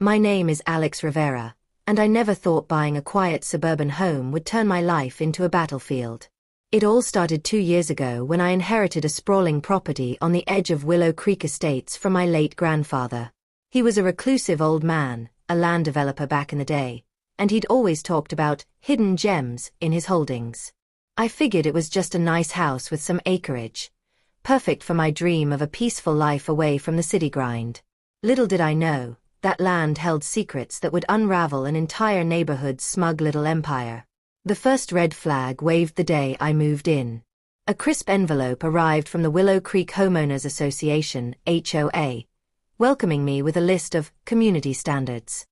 My name is Alex Rivera, and I never thought buying a quiet suburban home would turn my life into a battlefield. It all started 2 years ago when I inherited a sprawling property on the edge of Willow Creek Estates from my late grandfather. He was a reclusive old man, a land developer back in the day, and he'd always talked about hidden gems in his holdings. I figured it was just a nice house with some acreage, perfect for my dream of a peaceful life away from the city grind. Little did I know, that land held secrets that would unravel an entire neighborhood's smug little empire. The first red flag waved the day I moved in. A crisp envelope arrived from the Willow Creek Homeowners Association, HOA, welcoming me with a list of community standards.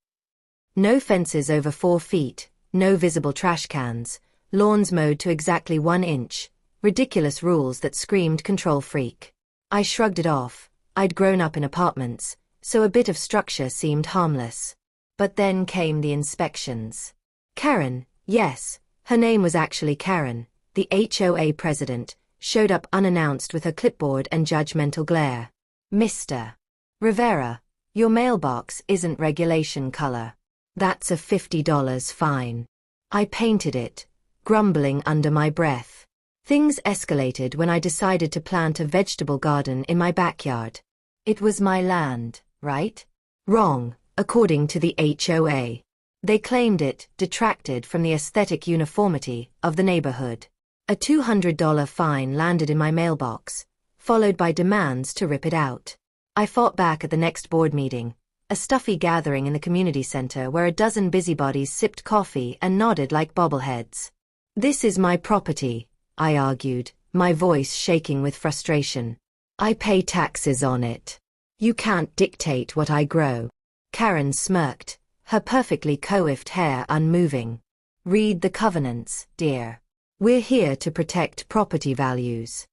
No fences over 4 feet, no visible trash cans, lawns mowed to exactly 1 inch, ridiculous rules that screamed control freak. I shrugged it off. I'd grown up in apartments, so a bit of structure seemed harmless. But then came the inspections. Karen, yes, her name was actually Karen, the HOA president, showed up unannounced with her clipboard and judgmental glare. Mr. Rivera, your mailbox isn't regulation color. That's a $50 fine. I painted it, grumbling under my breath. Things escalated when I decided to plant a vegetable garden in my backyard. It was my land, right? Wrong, according to the HOA. They claimed it detracted from the aesthetic uniformity of the neighborhood. A $200 fine landed in my mailbox, followed by demands to rip it out. I fought back at the next board meeting, a stuffy gathering in the community center where a dozen busybodies sipped coffee and nodded like bobbleheads. This is my property, I argued, my voice shaking with frustration. I pay taxes on it. You can't dictate what I grow. Karen smirked, her perfectly coiffed hair unmoving. Read the covenants, dear. We're here to protect property values.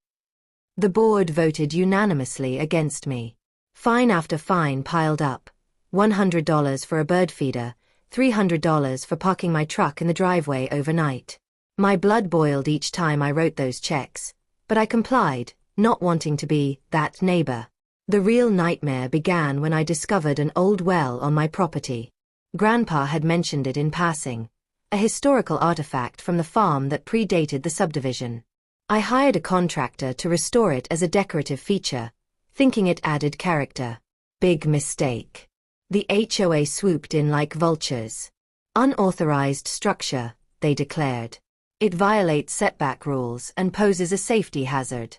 The board voted unanimously against me. Fine after fine piled up. $100 for a bird feeder, $300 for parking my truck in the driveway overnight. My blood boiled each time I wrote those checks, but I complied, not wanting to be that neighbor. The real nightmare began when I discovered an old well on my property. Grandpa had mentioned it in passing, a historical artifact from the farm that predated the subdivision. I hired a contractor to restore it as a decorative feature, thinking it added character. Big mistake. The HOA swooped in like vultures. Unauthorized structure, they declared. It violates setback rules and poses a safety hazard.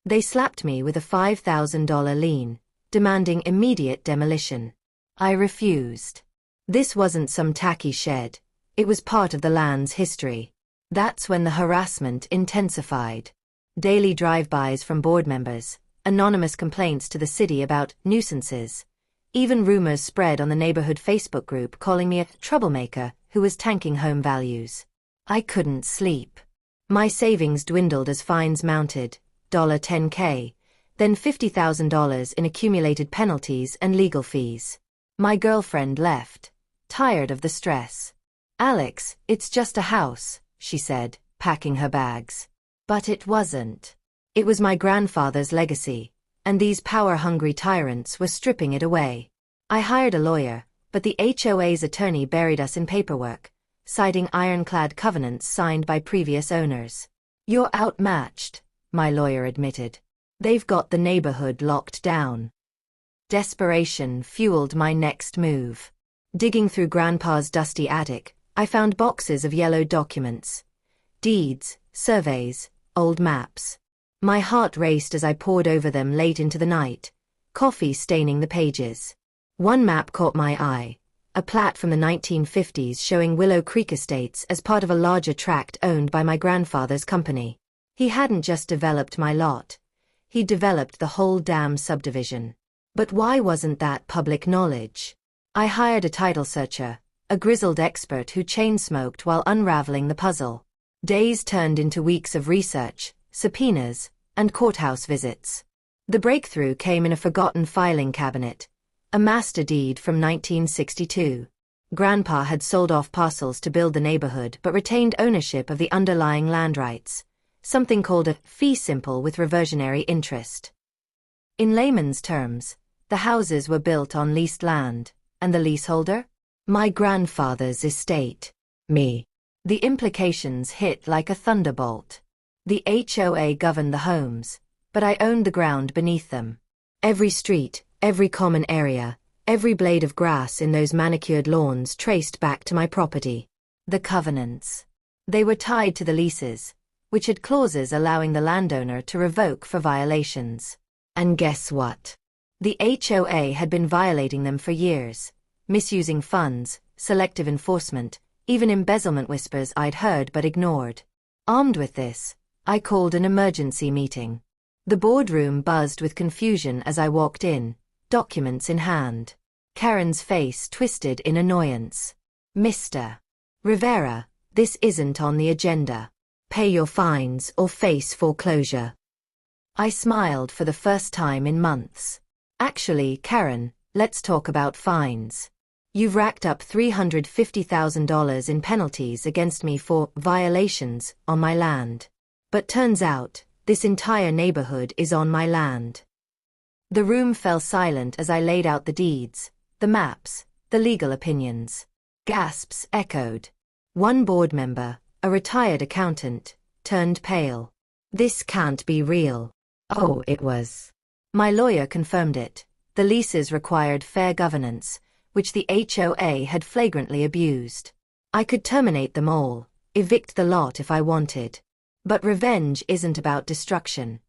They slapped me with a $5,000 lien, demanding immediate demolition. I refused. This wasn't some tacky shed. It was part of the land's history. That's when the harassment intensified. Daily drive-bys from board members, anonymous complaints to the city about nuisances. Even rumors spread on the neighborhood Facebook group calling me a troublemaker who was tanking home values. I couldn't sleep. My savings dwindled as fines mounted, $10K, then $50,000 in accumulated penalties and legal fees. My girlfriend left, tired of the stress. Alex, it's just a house, she said, packing her bags. But it wasn't. It was my grandfather's legacy, and these power-hungry tyrants were stripping it away. I hired a lawyer, but the HOA's attorney buried us in paperwork, citing ironclad covenants signed by previous owners. You're outmatched, my lawyer admitted. They've got the neighborhood locked down. Desperation fueled my next move. Digging through Grandpa's dusty attic, I found boxes of yellowed documents. Deeds, surveys, old maps. My heart raced as I pored over them late into the night, coffee staining the pages. One map caught my eye, a plat from the 1950s showing Willow Creek Estates as part of a larger tract owned by my grandfather's company. He hadn't just developed my lot. He'd developed the whole damn subdivision. But why wasn't that public knowledge? I hired a title searcher, a grizzled expert who chain-smoked while unraveling the puzzle. Days turned into weeks of research, subpoenas, and courthouse visits. The breakthrough came in a forgotten filing cabinet, a master deed from 1962. Grandpa had sold off parcels to build the neighborhood but retained ownership of the underlying land rights, something called a fee simple with reversionary interest. In layman's terms, the houses were built on leased land, And the leaseholder? My grandfather's estate. Me. The implications hit like a thunderbolt. The HOA governed the homes, but I owned the ground beneath them. Every street, every common area, every blade of grass in those manicured lawns traced back to my property. The covenants. They were tied to the leases, which had clauses allowing the landowner to revoke for violations. And guess what? The HOA had been violating them for years, misusing funds, selective enforcement, even embezzlement whispers I'd heard but ignored. Armed with this, I called an emergency meeting. The boardroom buzzed with confusion as I walked in, documents in hand. Karen's face twisted in annoyance. Mr. Rivera, this isn't on the agenda. Pay your fines or face foreclosure. I smiled for the first time in months. Actually, Karen, let's talk about fines. You've racked up $350,000 in penalties against me for violations on my land. But turns out, this entire neighborhood is on my land. The room fell silent as I laid out the deeds, the maps, the legal opinions. Gasps echoed. One board member, a retired accountant, turned pale. This can't be real. Oh, it was. My lawyer confirmed it. The leases required fair governance, which the HOA had flagrantly abused. I could terminate them all, evict the lot if I wanted. But revenge isn't about destruction.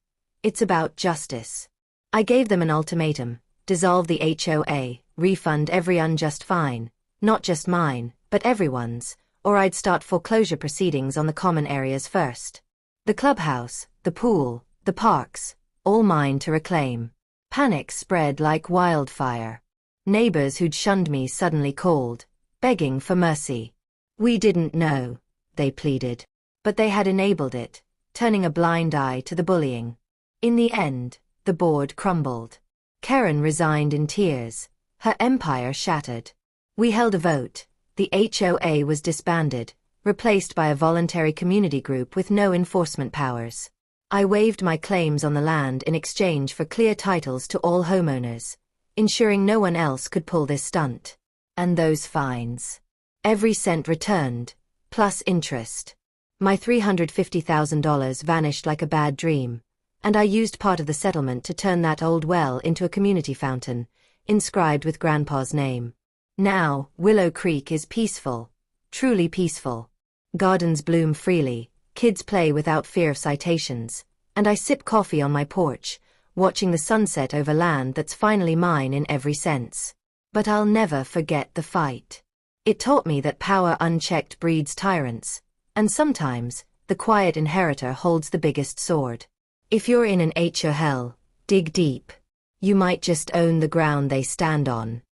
It's about justice. I gave them an ultimatum: dissolve the HOA, refund every unjust fine, not just mine, but everyone's, or I'd start foreclosure proceedings on the common areas first. The clubhouse, the pool, the parks, all mine to reclaim. Panic spread like wildfire. Neighbors who'd shunned me suddenly called, begging for mercy. We didn't know, they pleaded. But they had enabled it, turning a blind eye to the bullying. In the end, the board crumbled. Karen resigned in tears, her empire shattered. We held a vote. The HOA was disbanded, replaced by a voluntary community group with no enforcement powers. I waived my claims on the land in exchange for clear titles to all homeowners, ensuring no one else could pull this stunt. And those fines. Every cent returned, plus interest. My $350,000 vanished like a bad dream, and I used part of the settlement to turn that old well into a community fountain, inscribed with Grandpa's name. Now, Willow Creek is peaceful, truly peaceful. Gardens bloom freely, kids play without fear of citations, and I sip coffee on my porch, watching the sunset over land that's finally mine in every sense. But I'll never forget the fight. It taught me that power unchecked breeds tyrants, and sometimes, the quiet inheritor holds the biggest sword. If you're in an HOA, dig deep. You might just own the ground they stand on.